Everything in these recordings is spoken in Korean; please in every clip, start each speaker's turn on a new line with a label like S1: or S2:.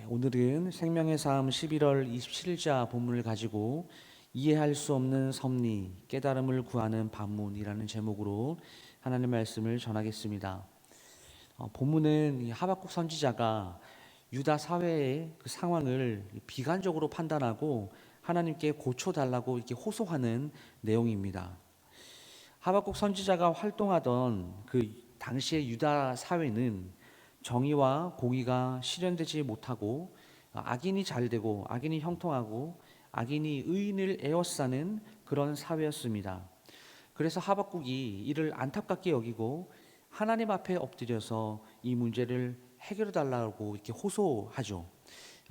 S1: 오늘은 생명의 삶 11월 27일자 본문을 가지고 이해할 수 없는 섭리, 깨달음을 구하는 반문이라는 제목으로 하나님의 말씀을 전하겠습니다. 본문은 이 하박국 선지자가 유다 사회의 그 상황을 비관적으로 판단하고 하나님께 고쳐달라고 이렇게 호소하는 내용입니다. 하박국 선지자가 활동하던 그 당시의 유다 사회는 정의와 공의가 실현되지 못하고 악인이 잘되고 악인이 형통하고 악인이 의인을 에워싸는 그런 사회였습니다. 그래서 하박국이 이를 안타깝게 여기고 하나님 앞에 엎드려서 이 문제를 해결해 달라고 이렇게 호소하죠.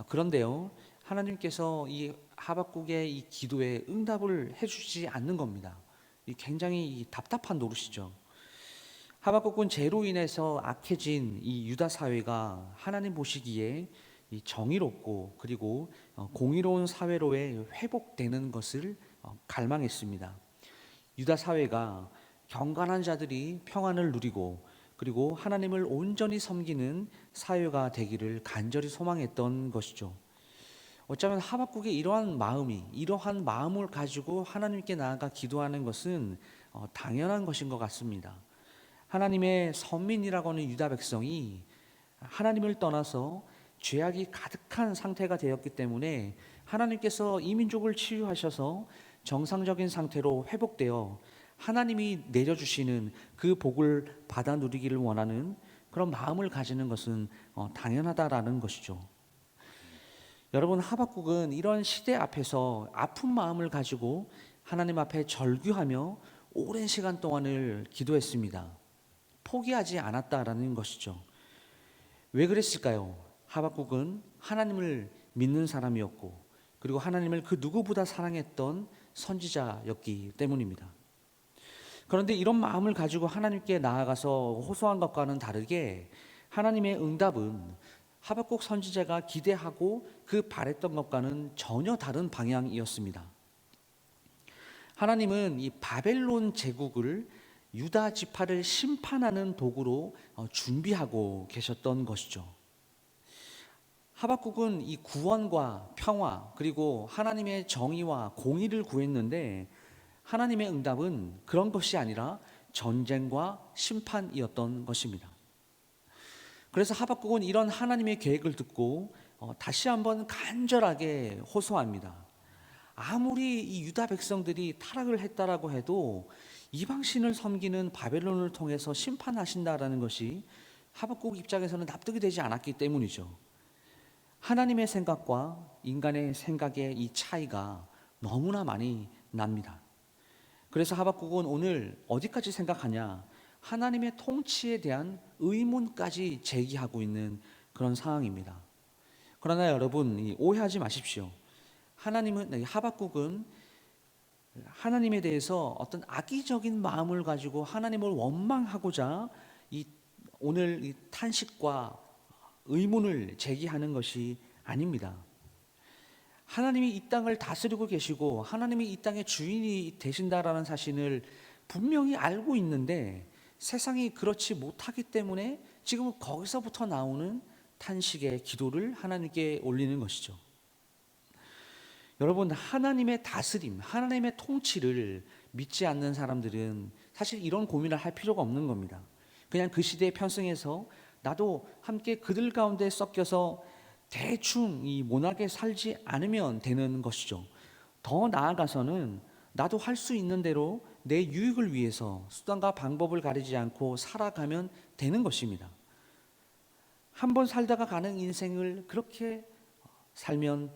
S1: 그런데요, 하나님께서 이 하박국의 이 기도에 응답을 해주지 않는 겁니다. 굉장히 답답한 노릇이죠. 하박국은 죄로 인해서 악해진 이 유다 사회가 하나님 보시기에 이 정의롭고 그리고 공의로운 사회로의 회복되는 것을 갈망했습니다. 유다 사회가 경건한 자들이 평안을 누리고 그리고 하나님을 온전히 섬기는 사회가 되기를 간절히 소망했던 것이죠. 어쩌면 하박국의 이러한 마음을 가지고 하나님께 나아가 기도하는 것은 당연한 것인 것 같습니다. 하나님의 선민이라고 하는 유다 백성이 하나님을 떠나서 죄악이 가득한 상태가 되었기 때문에 하나님께서 이 민족을 치유하셔서 정상적인 상태로 회복되어 하나님이 내려주시는 그 복을 받아 누리기를 원하는 그런 마음을 가지는 것은 당연하다라는 것이죠. 여러분, 하박국은 이런 시대 앞에서 아픈 마음을 가지고 하나님 앞에 절규하며 오랜 시간 동안을 기도했습니다. 포기하지 않았다라는 것이죠. 왜 그랬을까요? 하박국은 하나님을 믿는 사람이었고 그리고 하나님을 그 누구보다 사랑했던 선지자였기 때문입니다. 그런데 이런 마음을 가지고 하나님께 나아가서 호소한 것과는 다르게 하나님의 응답은 하박국 선지자가 기대하고 그 바랬던 것과는 전혀 다른 방향이었습니다. 하나님은 이 바벨론 제국을 유다 지파를 심판하는 도구로 준비하고 계셨던 것이죠. 하박국은 이 구원과 평화 그리고 하나님의 정의와 공의를 구했는데 하나님의 응답은 그런 것이 아니라 전쟁과 심판이었던 것입니다. 그래서 하박국은 이런 하나님의 계획을 듣고 다시 한번 간절하게 호소합니다. 아무리 이 유다 백성들이 타락을 했다라고 해도 이방신을 섬기는 바벨론을 통해서 심판하신다라는 것이 하박국 입장에서는 납득이 되지 않았기 때문이죠. 하나님의 생각과 인간의 생각의 이 차이가 너무나 많이 납니다. 그래서 하박국은 오늘 어디까지 생각하냐? 하나님의 통치에 대한 의문까지 제기하고 있는 그런 상황입니다. 그러나 여러분, 오해하지 마십시오. 하박국은 하나님에 대해서 어떤 악의적인 마음을 가지고 하나님을 원망하고자 오늘 이 탄식과 의문을 제기하는 것이 아닙니다. 하나님이 이 땅을 다스리고 계시고 하나님이 이 땅의 주인이 되신다라는 사실을 분명히 알고 있는데 세상이 그렇지 못하기 때문에 지금 거기서부터 나오는 탄식의 기도를 하나님께 올리는 것이죠. 여러분, 하나님의 다스림, 하나님의 통치를 믿지 않는 사람들은 사실 이런 고민을 할 필요가 없는 겁니다. 그냥 그 시대에 편승해서 나도 함께 그들 가운데 섞여서 대충 이 모나게 살지 않으면 되는 것이죠. 더 나아가서는 나도 할 수 있는 대로 내 유익을 위해서 수단과 방법을 가리지 않고 살아가면 되는 것입니다. 한번 살다가 가는 인생을 그렇게 살면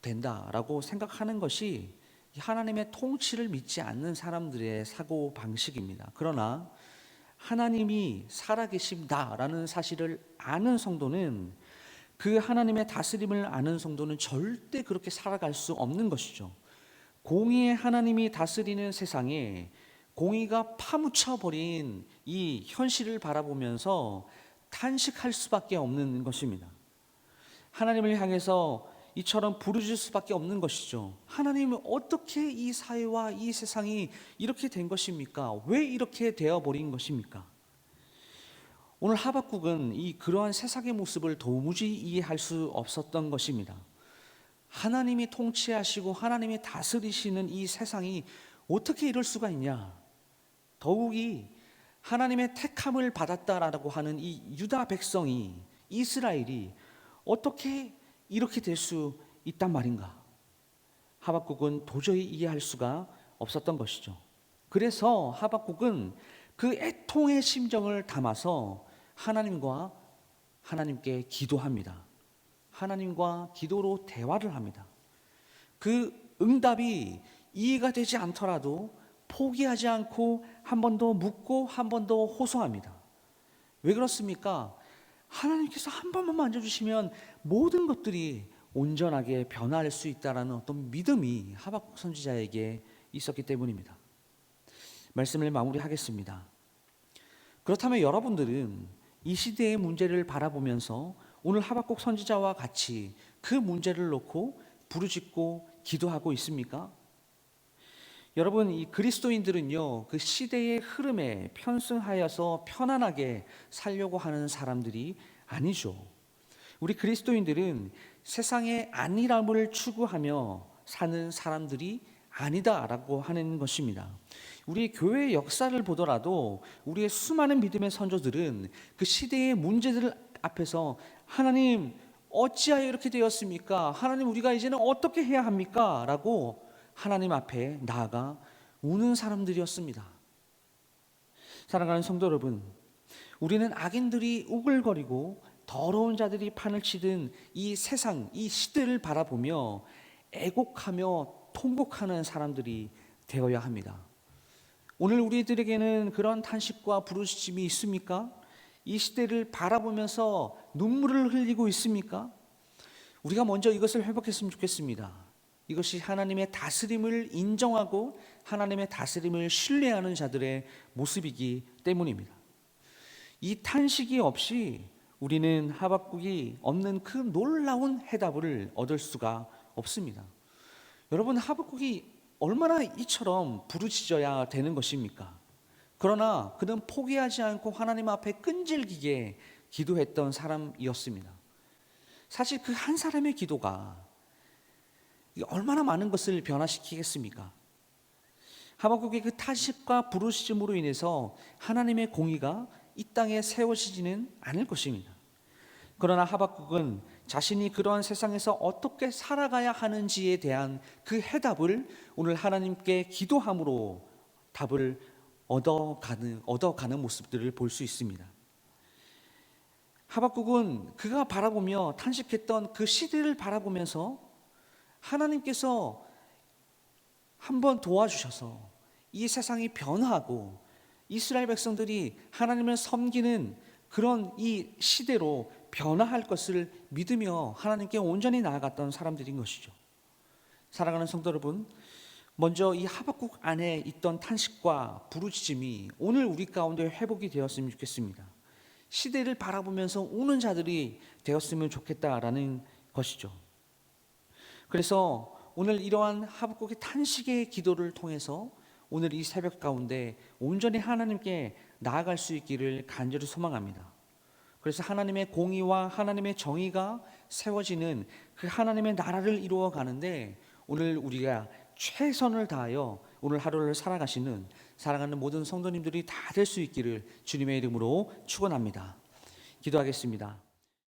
S1: 된다라고 생각하는 것이 하나님의 통치를 믿지 않는 사람들의 사고 방식입니다. 그러나 하나님이 살아계신다라는 사실을 아는 성도는 그 하나님의 다스림을 아는 성도는 절대 그렇게 살아갈 수 없는 것이죠. 공의의 하나님이 다스리는 세상에 공의가 파묻혀 버린 이 현실을 바라보면서 탄식할 수밖에 없는 것입니다. 하나님을 향해서 이처럼 부르짖을 수밖에 없는 것이죠. 하나님은 어떻게 이 사회와 이 세상이 이렇게 된 것입니까? 왜 이렇게 되어버린 것입니까? 오늘 하박국은 그러한 세상의 모습을 도무지 이해할 수 없었던 것입니다. 하나님이 통치하시고 하나님이 다스리시는 이 세상이 어떻게 이럴 수가 있냐? 더욱이 하나님의 택함을 받았다라고 하는 이 유다 백성이, 이스라엘이 어떻게 이렇게 될 수 있단 말인가? 하박국은 도저히 이해할 수가 없었던 것이죠. 그래서 하박국은 그 애통의 심정을 담아서 하나님께 기도합니다. 하나님과 기도로 대화를 합니다. 그 응답이 이해가 되지 않더라도 포기하지 않고 한 번 더 묻고 한 번 더 호소합니다. 왜 그렇습니까? 하나님께서 한 번만 만져주시면 모든 것들이 온전하게 변할 수 있다라는 어떤 믿음이 하박국 선지자에게 있었기 때문입니다. 말씀을 마무리하겠습니다. 그렇다면 여러분들은 이 시대의 문제를 바라보면서 오늘 하박국 선지자와 같이 그 문제를 놓고 부르짖고 기도하고 있습니까? 여러분, 이 그리스도인들은요, 그 시대의 흐름에 편승하여서 편안하게 살려고 하는 사람들이 아니죠. 우리 그리스도인들은 세상의 안일함을 추구하며 사는 사람들이 아니다라고 하는 것입니다. 우리 교회의 역사를 보더라도 우리의 수많은 믿음의 선조들은 그 시대의 문제들 앞에서 하나님 어찌하여 이렇게 되었습니까? 하나님 우리가 이제는 어떻게 해야 합니까? 라고 하나님 앞에 나아가 우는 사람들이었습니다. 사랑하는 성도 여러분, 우리는 악인들이 우글거리고 더러운 자들이 판을 치든 이 세상, 이 시대를 바라보며 애곡하며 통곡하는 사람들이 되어야 합니다. 오늘 우리들에게는 그런 탄식과 부르짖음이 있습니까? 이 시대를 바라보면서 눈물을 흘리고 있습니까? 우리가 먼저 이것을 회복했으면 좋겠습니다. 이것이 하나님의 다스림을 인정하고 하나님의 다스림을 신뢰하는 자들의 모습이기 때문입니다. 이 탄식이 없이 우리는 하박국이 없는 그 놀라운 해답을 얻을 수가 없습니다. 여러분, 하박국이 얼마나 이처럼 부르짖어야 되는 것입니까? 그러나 그는 포기하지 않고 하나님 앞에 끈질기게 기도했던 사람이었습니다. 사실 그 한 사람의 기도가 얼마나 많은 것을 변화시키겠습니까? 하박국의 그 탄식과 부르짖음으로 인해서 하나님의 공의가 이 땅에 세워지지는 않을 것입니다. 그러나 하박국은 자신이 그러한 세상에서 어떻게 살아가야 하는지에 대한 그 해답을 오늘 하나님께 기도함으로 답을 얻어가는 모습들을 볼 수 있습니다. 하박국은 그가 바라보며 탄식했던 그 시대를 바라보면서 하나님께서 한번 도와주셔서 이 세상이 변화하고 이스라엘 백성들이 하나님을 섬기는 그런 이 시대로 변화할 것을 믿으며 하나님께 온전히 나아갔던 사람들인 것이죠. 사랑하는 성도 여러분, 먼저 이 하박국 안에 있던 탄식과 부르짖음이 오늘 우리 가운데 회복이 되었으면 좋겠습니다. 시대를 바라보면서 우는 자들이 되었으면 좋겠다라는 것이죠. 그래서 오늘 이러한 하박국의 탄식의 기도를 통해서 오늘 이 새벽 가운데 온전히 하나님께 나아갈 수 있기를 간절히 소망합니다. 그래서 하나님의 공의와 하나님의 정의가 세워지는 그 하나님의 나라를 이루어 가는데 오늘 우리가 최선을 다하여 오늘 하루를 살아가시는 사랑하는 모든 성도님들이 다 될 수 있기를 주님의 이름으로 축원합니다. 기도하겠습니다.